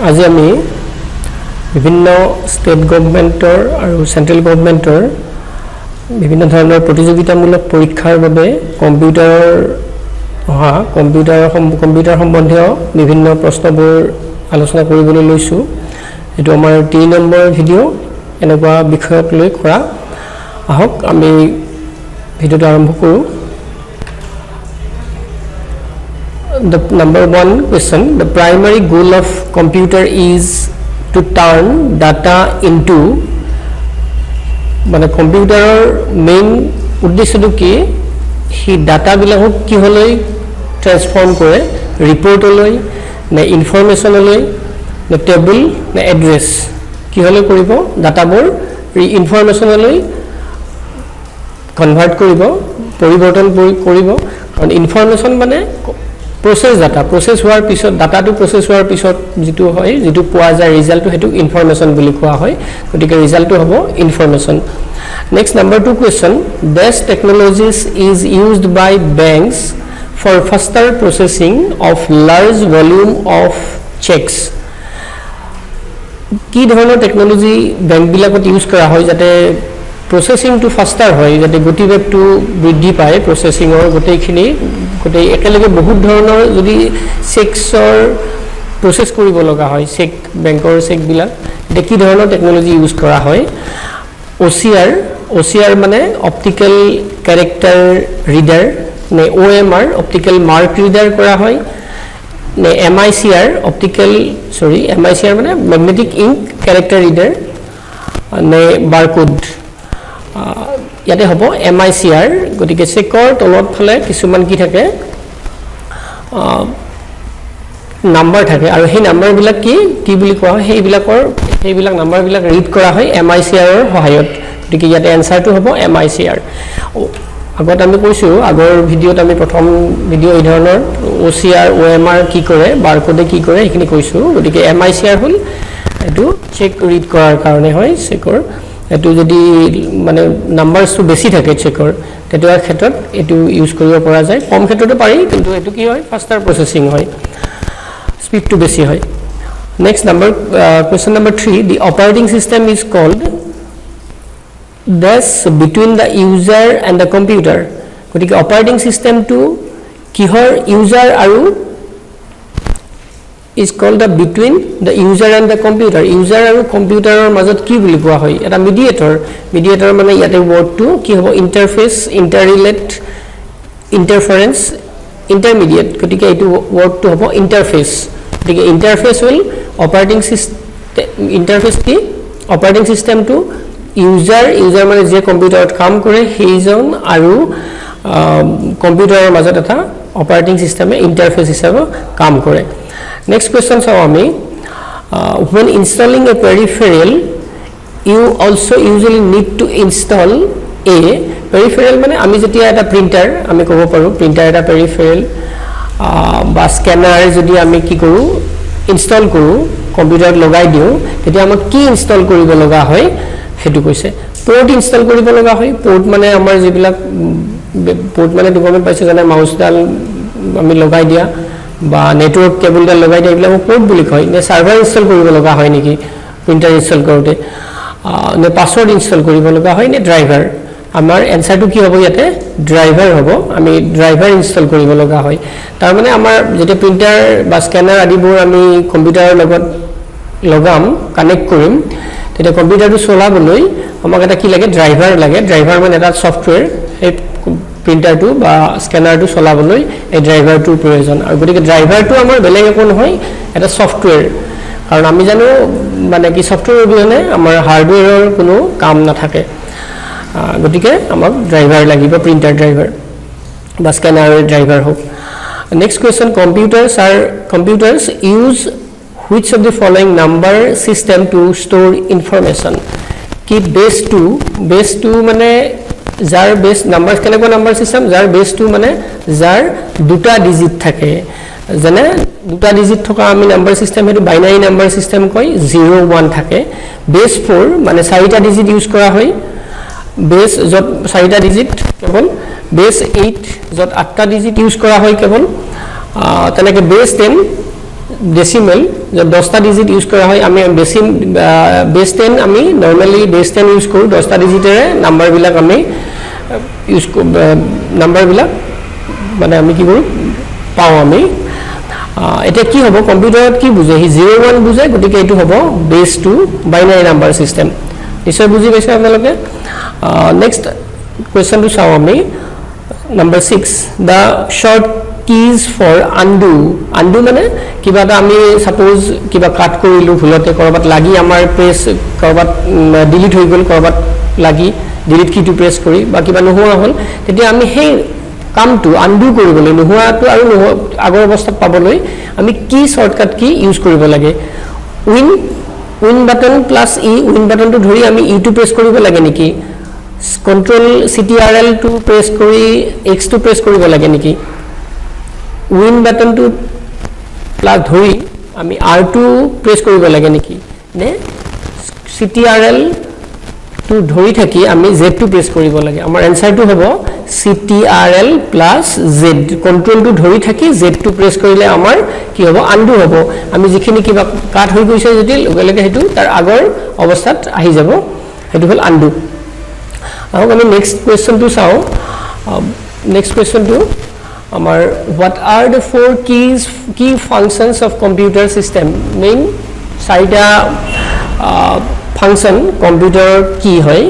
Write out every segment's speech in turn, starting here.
আজি আমি বিভিন্ন স্টেট গভৰ্ণমেণ্টৰ আৰু সেন্ট্ৰেল গভৰ্ণমেণ্টৰ বিভিন্ন ধৰণৰ প্ৰতিযোগিতামূলক পৰীক্ষাৰ বাবে কম্পিউটাৰ সম্বন্ধীয় বিভিন্ন প্ৰশ্নবোৰ আলোচনা কৰিবলৈ লৈছো এটো আমাৰ 3 নম্বৰ ভিডিও এনেকুৱা বিষয়ক লৈ কৰা আহক আমি ভিডিওটো আৰম্ভ কৰো The number 1 question, the primary goal of computer is to turn data into মানে কম্পিউটাৰৰ মেইন উদ্দেশ্যটো কি হি ডাটা বিলাকক কি হলৈ ট্ৰান্সফৰ্ম কৰে ৰিপৰ্টলৈ নে ইনফৰমেশনলৈ নে টেবল নে এড্ৰেছ কি হলৈ কৰিব ডাটাবোৰ ইনফৰমেশনলৈ কনভাৰ্ট কৰিব পৰিৱৰ্তন কৰিব কাৰণ ইনফৰমেশন মানে process data process হোৱাৰ পিছত data to process হোৱাৰ পিছত যেটো হয় যেটো পোৱা যায় ৰিজাল্ট হেতু ইনফৰমেশন বুলি কোৱা হয় গতিকে ৰিজাল্টটো হ'ব information next number 2 question best technologies is used by banks for faster processing of large volume of checks কি ধৰণৰ টেকনলজি বেংক বিলাকত ইউজ কৰা হয় যাতে processing to faster হয় যাতে গতি বেগটো বৃদ্ধি পায় processingৰ গটেইখিনি গটেই একেলগে বহুত ধৰণৰ যদি চেকছৰ প্ৰসেস কৰিব লগা হয় চেক বেংকৰ চেক বিলাক এটা কি ধৰণৰ টেকনলজি ইউজ কৰা হয় OCR মানে অপটিক্যাল ক্যাৰেক্টাৰ ৰিডাৰ নে OMR অপটিক্যাল মাৰ্ক ৰিডাৰ কৰা হয় নে MICR MICR মানে ম্যাগনেটিক ইংক ক্যাৰেক্টাৰ ৰিডাৰ নে বাৰকোড ইয়াতে হ'ব MICR গতিকে চেকৰ তলত ফলে কিছুমান কি থাকে নাম্বাৰ থাকে আৰু সেই নাম্বাৰ বিলাক কি বুলি কোৱা হয় সেইবিলাক নাম্বাৰ বিলাক ৰিড কৰা হয় MICR ৰ সহায়ত গতিকে ইয়াতে এনসাৰটো হ'ব MICR আগত আমি কৈছো আগৰ ভিডিওত আমি প্ৰথম ভিডিও এই ধৰণৰ OCR OMR কি কৰে বাৰকোডে কি কৰে এইখিনি কৈছো গতিকে MICR হল এটো চেক ৰিড কৰাৰ কাৰণে হয় চেকৰ এটো যদি মানে নাম্বাৰটো বেছি থাকে চেকৰ তেটোৰ ক্ষেত্ৰত এটো ইউজ কৰিব পৰা যায় কম ক্ষেত্ৰতে পাৰি কিন্তু এটো কি হয় ফাস্টাৰ প্ৰসেসিং হয় স্পীডটো বেছি হয় next number question number 3 the operating system is called dash between the user and the computer গতিকে অপাৰেটিং সিস্টেমটো কিহৰ ইউজাৰ আৰু is called the between the user and the computer user আৰু কম্পিউটাৰৰ মাজত কি বুলি কোৱা হয় এটা মিডিয়েটৰ মানে ইয়াতে ওয়াৰ্ডটো কি হ'ব ইন্টাৰফেস ইন্টাৰৰিলেট ইন্টাৰফাৰেন্স ইন্টাৰমিডিয়েট গতিকে এইটো ওয়াৰ্ডটো হ'ব ইন্টাৰফেস গতিকে ইন্টাৰফেস হল অপাৰেটিং সিস্টেম ইন্টাৰফেস কি অপাৰেটিং সিস্টেমটো ইউজাৰ মানে যে কম্পিউটাৰত কাম কৰে সেইজন আৰু কম্পিউটাৰৰ মাজত এটা অপাৰেটিং সিস্টেমে ইন্টাৰফেস হিচাপে কাম কৰে Next question Swami when installing a peripheral you also usually need to install a peripheral মানে আমি যেতিয়া এটা প্ৰিন্টাৰ আমি ক'ব পাৰো প্ৰিন্টাৰ এটা peripheral বা স্ক্যানাৰ যদি আমি কি কৰো ইনষ্টল কৰো কম্পিউটাৰত লগাই দিও তেতিয়া আমাক কি ইনষ্টল কৰিব লগা হয় হেতু কৈছে পোৰ্ট ইনষ্টল কৰিব লগা হয় পোৰ্ট মানে আমাৰ যিবিলাক পোৰ্ট মানে ডকুমেন্ট পাইছে জানা মাউসডাল আমি লগাই দিয়া বা নেটৱৰ্ক কেবলডাল লগাই দিয়া এইবিলাক পোৰ্ট বুলি কয় নে সাৰ্ভাৰ ইনষ্টল কৰিব লগা হয় নেকি প্ৰিন্টাৰ ইনষ্টল কৰোতে নে পাসওয়াৰ্ড ইনষ্টল কৰিব লগা হয় নে ড্ৰাইভাৰ আমাৰ এনসাৰটো কি হ'ব ইয়াতে ড্ৰাইভাৰ হ'ব আমি ড্ৰাইভাৰ ইনষ্টল কৰিব লগা হয় তাৰ মানে আমাৰ যেটা প্ৰিন্টাৰ বা স্ক্যানাৰ আদিবোৰ আমি কম্পিউটাৰৰ লগত লগাম কানেক্ট কৰিম তেতিয়া কম্পিউটাৰটো চলাবলৈ আমাক এটা কি লাগে ড্ৰাইভাৰ মানে এটা সফটওয়্যাৰ এই প্ৰিন্টাৰটো বা স্ক্যানাৰটো চলাবলৈ এই ড্ৰাইভাৰটোৰ প্ৰয়োজন আৰু গতিকে ড্ৰাইভাৰটো আমাৰ বেলেগ একো নহয় এটা সফটওয়্যাৰ কাৰণ আমি জানো মানে কি সফটওয়্যাৰ অবিহনে আমাৰ হাৰ্ডওয়্যাৰৰ কোনো কাম নাথাকে গতিকে আমাক ড্ৰাইভাৰ লাগিব প্ৰিন্টাৰ ড্ৰাইভাৰ বা স্ক্যানাৰৰ ড্ৰাইভাৰ হোক next question computers use which of the following number system to store information কি base 2 মানে যাৰ বেস নাম্বাৰ কেনেকুৱা নাম্বাৰ সিস্টেম যাৰ বেস 2 মানে যাৰ দুটা ডিজিট থাকে জানে দুটা ডিজিট থকা আমি নাম্বাৰ সিস্টেম হেতু বাইনাৰি নাম্বাৰ সিস্টেম কয় 0 1 থাকে বেস 4 মানে চাৰিটা ডিজিট ইউজ কৰা হয় বেস যত চাৰিটা ডিজিট কেৱল বেস 8 যত 8টা ডিজিট ইউজ কৰা হয় কেৱল তেনেকে বেস 10 ডেসিমেল যে 10টা ডিজিট ইউজ কৰা হয় আমি বেস 10 আমি নৰমালি বেস 10 ইউজ কৰো 10টা ডিজিটেৰে নাম্বাৰ বিলাক আমি ইউজ নাম্বাৰ বিলাক মানে আমি কি কৰো পাও আমি এটা কি হ'ব কম্পিউটাৰত কি বুঝে হি 0 1 বুঝে গতিকে এটো হ'ব বেস 2 বাইনারি নাম্বার সিস্টেম নিশ্চয় বুঝি পাইছে আপোনালোকে নেক্সট কোৱেশ্চনটো চাও আমি number 6 the short keys for undo মানে কিবা এটা আমি সাপোজ কিবা কাট কৰিলো ভুলতে কৰবাত লাগি আমাৰ প্ৰেছ কৰবাত ডিলিট হৈ গল কৰবাত লাগি ডিলিট কিটো প্ৰেছ কৰি বা কিবা নোহোৱা হল তেতিয়া আমি সেই কামটো আনডু কৰিবলৈ নোহোৱাটো আৰু আগৰ অৱস্থাত পাবলৈ আমি কি শৰ্টকাট কি ইউজ কৰিব লাগে win button plus E win বাটনটো ধৰি আমি ই টো প্ৰেছ কৰিব লাগে নেকি কন্ট্ৰোল CTRL টো প্ৰেছ কৰি x টো প্ৰেছ কৰিব লাগে নেকি উইন বাটনটো প্লাস ধৰি আমি R2 প্ৰেছ কৰিব লাগে নেকি নে CTRL টো ধৰি থাকি আমি Z2 প্ৰেছ কৰিব লাগে আমাৰ এনসাৰটো হ'ব CTRL প্লাস Z কন্ট্ৰোল টো ধৰি থাকি Z2 প্ৰেছ কৰিলে আমাৰ কি হ'ব আনডু হ'ব আমি যিখিনি কিবা কাট হৈ গৈছে যদি লগে হেতু তাৰ আগৰ অৱস্থাত আহি যাব হেতু হল আনডু আৰু আমি নেক্সট কোৱেশ্চনটো চাও নেক্সট কোৱেশ্চনটো আমাৰ what are the four key functions of computer system main চাৰিটা ফাংশন কম্পিউটাৰ কি হয়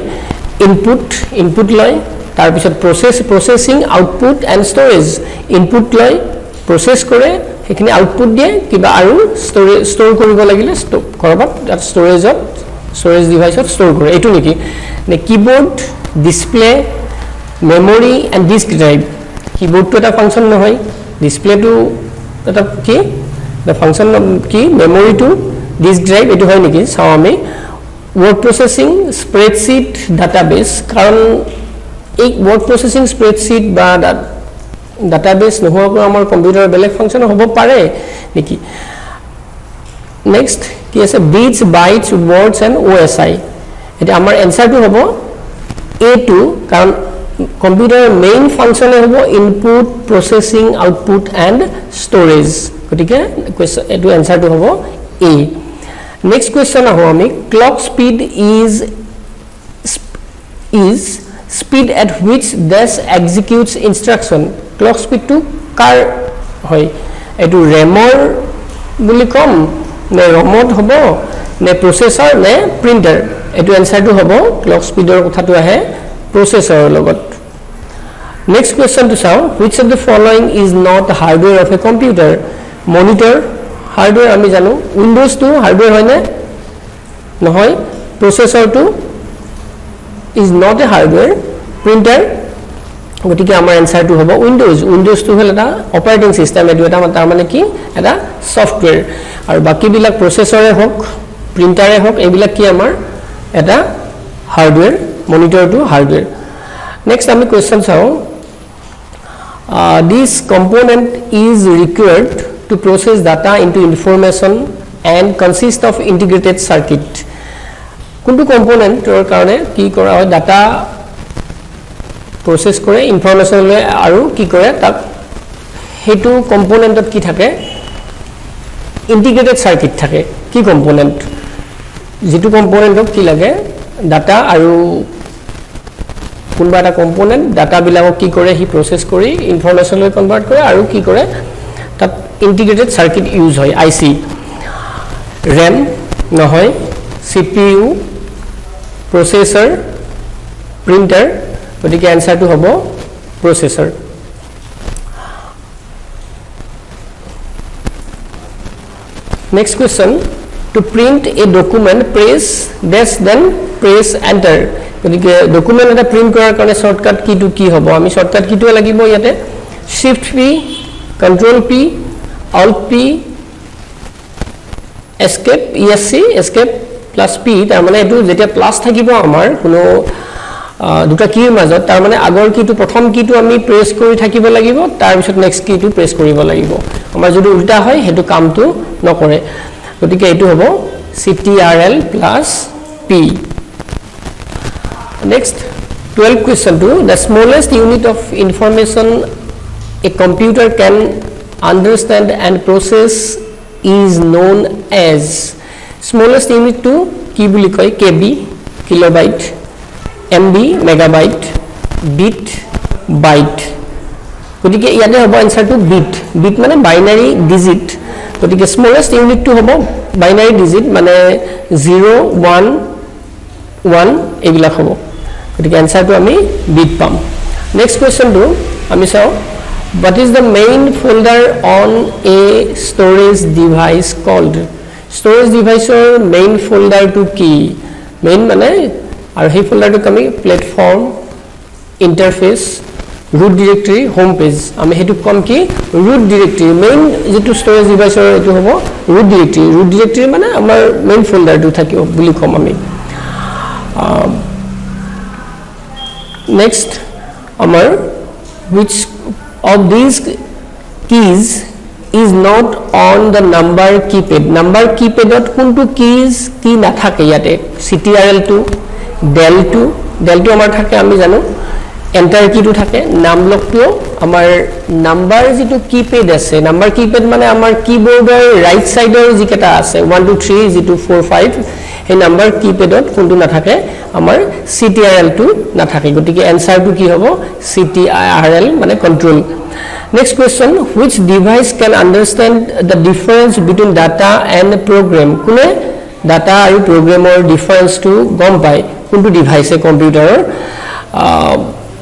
ইনপুট লয় তাৰ পিছত প্ৰসেসিং আউটপুট এন্ড স্টোৰেজ ইনপুট লয় প্ৰসেস কৰে সেইখিনি আউটপুট দিয়ে কিবা আৰু ষ্ট'ৰ কৰিব লাগিলে কৰবাত ষ্ট'ৰেজ ডিভাইসত ষ্ট'ৰ কৰে এটো নেকি নে keyboard display memory and disk drive কিবোৰ্ডটো এটা ফাংশন নহয় ডিসপ্লেটো এটা কি এটা ফাংশন কি মেমৰিটো ডিস্ক ড্ৰাইভ এটো হয় নেকি চাও আমি ওয়াৰ্ড প্ৰসেসিং স্প্ৰেডশিট ডাটাবেস কাৰণ এই ওয়াৰ্ড প্ৰসেসিং স্প্ৰেডশিট বা ডাটাবেস নহোৱাকৈ আমাৰ কম্পিউটাৰ বেলেগ ফাংশন হ'ব পাৰে নেকি নেক্সট কি আছে বিটস বাইটস ওয়াৰ্ডস এন্ড OSI এটা আমাৰ এনসাৰটো হ'ব A2 কাৰণ কম্পিউটাৰ মেইন ফাংশনে হ'ব ইনপুট প্ৰসেসিং আউটপুট এন্ড স্টোৰেজ গতিকে এটো এনসারটো হ'ব A next question aho ami clock speed is speed at which this executes instruction clock speed to car hoy etu ramor buli kom ne romot hobo ne processor ne printer etu answer to hobo clock speed or kotha to ahe processor logot next question to saw which of the following is not the hardware of a computer monitor hardware আমি জানো Windows টো hardware হয় না নহয় processor টো is not a hardware printer গতিকে আমাৰ answer টো হ'ব উইন্ডোজ টো হল এটা অপাৰেটিং সিস্টেম এটো এটা তাৰ মানে কি এটা সফটওয়্যাৰ আৰু বাকি বিলাক প্ৰসেসৰে হক প্ৰিন্টাৰে হক এইবিলাক কি আমাৰ এটা হার্ডওয়্যার মনিটর টো হার্ডওয়্যার নেক্সট আমি কোশ্চেন চাও this component is required to process data into information and consist of integrated circuit কোনটো কম্পোনেন্ট or কাৰণে কি কৰা হয় ডাটা প্ৰসেস কৰে ইনফৰমেশন লৈ আৰু কি কৰে তাক হেতু কম্পোনেন্টত কি থাকে ইন্টিগ্ৰেটেড সাৰ্কিট থাকে কি কম্পোনেন্ট যেটো কম্পোনেন্টক কি লাগে ডাটা আৰু কোনবা এটা কম্পোনেন্ট ডাটা বিলাকক কি কৰে হি প্ৰসেস কৰি ইনফৰমেশন লৈ কনভাৰ্ট কৰে আৰু কি কৰে তাত integrated circuit use hoy IC RAM nohoy CPU processor printer gotike answer to hobo processor next question to print a document press dash then press enter gotike document eta print korar karone shortcut key to ki hobo ami shortcut key to lagibo yate shift p control p alt p escape ESC escape plus p তাৰ মানে এটো যেতিয়া plus থাকিব আমাৰ কোনো দুটা কিৰ মাজত তাৰ মানে আগৰ কিটো প্ৰথম কিটো আমি প্ৰেছ কৰি থাকিব লাগিব তাৰ পিছত নেক্সট কিটো প্ৰেছ কৰিব লাগিব আমাৰ যদি উল্টা হয় হেতু কামটো নকৰে গতিকে এটো হ'ব CTRL plus p next 12 question to the smallest unit of information a computer can understand and process is known as smallest unit to কি বুলি কয় kb kilobyte mb megabyte bit byte গতিকে ইয়াতে হ'ব আনসাৰ টু বিট বিট মানে binary digit গতিকে smallest unit two হ'ব binary digit মানে 0 1 1 এইবিলা হ'ব গতিকে আনসাৰ টু আমি বিট পাম নেক্সট কোৱেশ্চন টু আমি চাও what is the main folder on a storage device called storage device or main folder to কি main মানে আৰু সেই folder to আমি platform interface root directory home page আমি হেতু কম কি root directory main যেটো storage device or এটো হ'ব root directory মানে আমাৰ main folder to থাকিব বুলি কম আমি next আমাৰ which of these keys is not on the number keypad ot kuntu keys ki na thake yate ctrl2 del2 amar thake ami janu enter key to thake namlock to amar number jitu keypad ase number keypad mane amar keyboard er right side er jiketa ase 1 2 3 jitu 4 5 he number keypad ot kuntu na thake amar ctrl2 na thake gotike answer to ki hobo ctrl mane control next question which device can understand the difference between data and program kune data and program or difference to gom pai kuntu device computer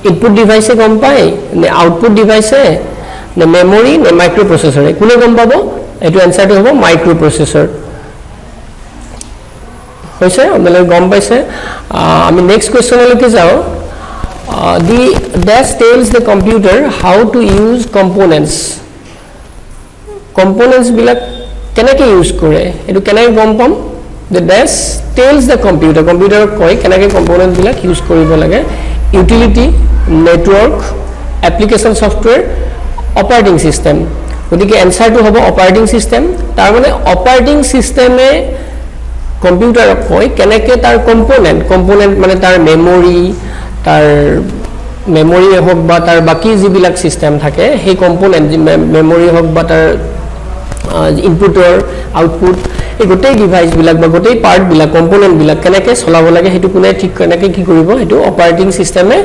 input device gom pai ne output device ne memory ne microprocessor kune gom pabo etu answer to hobo microprocessor hoise amale gom paise ami next question loke jao the dash tells the computer how to use components bilak kenake use kore etu kenake gom pam the dash tells the computer koi kenake component bilak use koribo lage utility network application software operating system gotike answer to hobo operating system tar mane operating system e computer koi kenake tar component mane tar memory tar memory hok ba tar baki jibilak system thake he component memory hok ba tar input or output e gotei device bilak ba gotei part bilak component bilak kenake solabo lage hetu kune thik kenake ki koribo hetu operating system e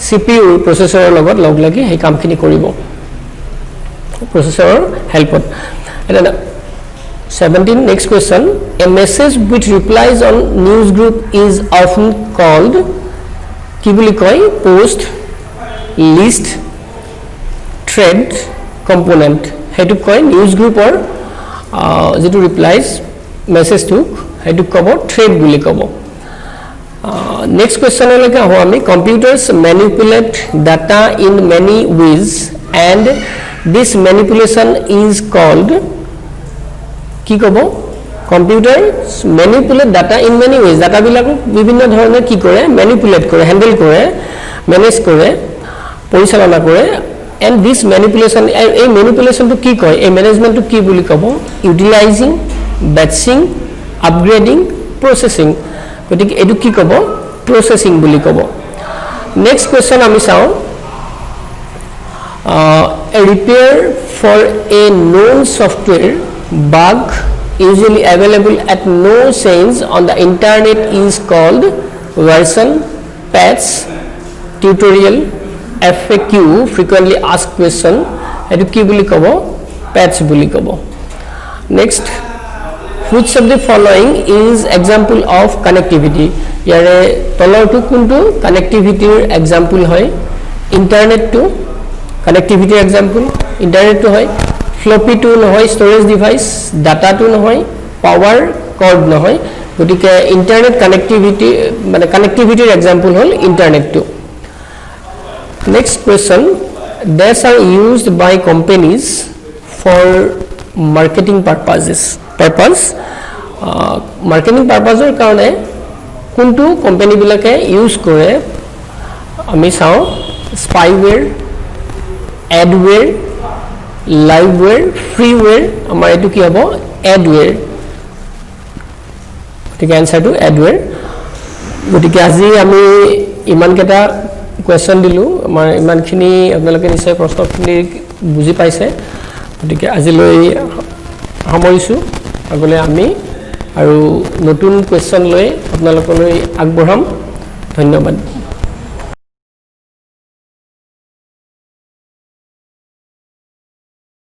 cpu processor logot log lagi he kam khini koribo processor help eta 17 next question a message which replies on news group is often called কি বুলি কয় post list thread component হেতু কয় news গ্ৰুপৰ যেটো ৰিপ্লাইজ message to হেতু কব thread বুলি কব নেক্সট কোৱেশ্চন লৈকে আহো আমি computers manipulate data in many ways and this manipulation is called কি কব computers manipulate data in many ways data bilako bibhinno dhoroner ki kore manipulate kore handle kore manage kore porichalona kore and this manipulation a manipulation to ki koy a management to ki boli kobo utilizing batching upgrading processing gotike edu ki kobo processing boli kobo next question ami sao a repair for a known software bug usually available at no change on the internet is called version patch tutorial FAQ frequently asked question etu ki boli kobo patch boli kobo next which of the following is example of connectivity yare tolor tu kuntu connectivity example hoy internet to connectivity example internet to hoy floppy to নহয় storage device data to নহয় power cord নহয় গটিকে internet connectivity মানে connectivity example hall internet to next question these are used by companies for marketing marketing purpose er karone kuntu company bilake use kore ami sao spyware adware liveware freeware amar etu ki hobo adware ঠিক answer to adware গটিকে আজি আমি ইমান কেটা question দিলু আমাৰ ইমানখিনি আপোনালোকে নিশ্চয় প্ৰশ্নখিনি বুজি পাইছে গটিকে আজিলৈ সামৰিছোঁ আগলৈ আমি আৰু নতুন কোৱেশ্চন লৈ আপোনালোকলৈ আগবঢ়াম ধন্যবাদ